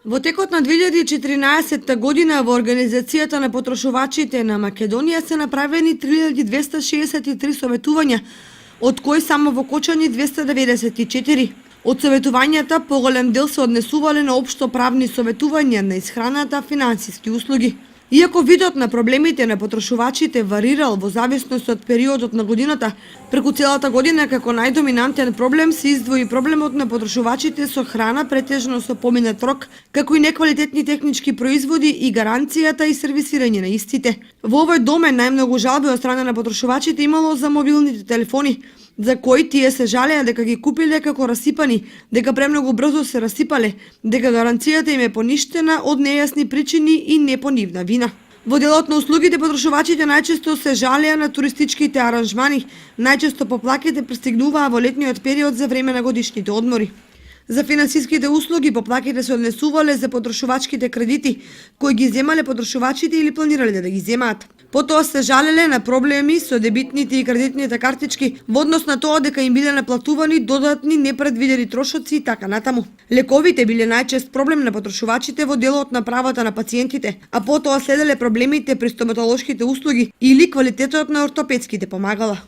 Во текот на 2014 година во Организацијата на потрошувачите на Македонија се направени 3263 советувања, од кои само во Кочани 294. Од советувањата поголем дел се однесувале на општо правни советувања на исхраната, финансиски услуги. Иако видот на проблемите на потрошувачите варирал во зависност од периодот на годината, преку целата година како најдоминантен проблем се издвои проблемот на потрошувачите со храна претежно со поминат рок, како и неквалитетни технички производи и гаранцијата и сервисирање на истите. Во овој домен најмногу жалби од страна на потрошувачите имало за мобилните телефони, за кои тие се жалеа дека ги купиле како расипани, дека премногу брзо се расипале, дека гаранцијата им е поништена од нејасни причини и не по нивна вина. Во делот на услугите потрошувачите најчесто се жалеа на туристичките аранжмани, најчесто поплаките пристигнуваа во летниот период за време на годишните одмори. За финансиските услуги поплаките се однесувале за потрошувачките кредити, кои ги земале потрошувачите или планирале да ги земаат. Потоа се жалеле на проблеми со дебитните и кредитните картички во однос на тоа дека им биле наплатувани додатни непредвидени трошоци и така натаму. Лековите биле најчест проблем на потрошувачите во делот на правата на пациентите, а потоа следеле проблемите при стоматолошките услуги или квалитетот на ортопедските помагала.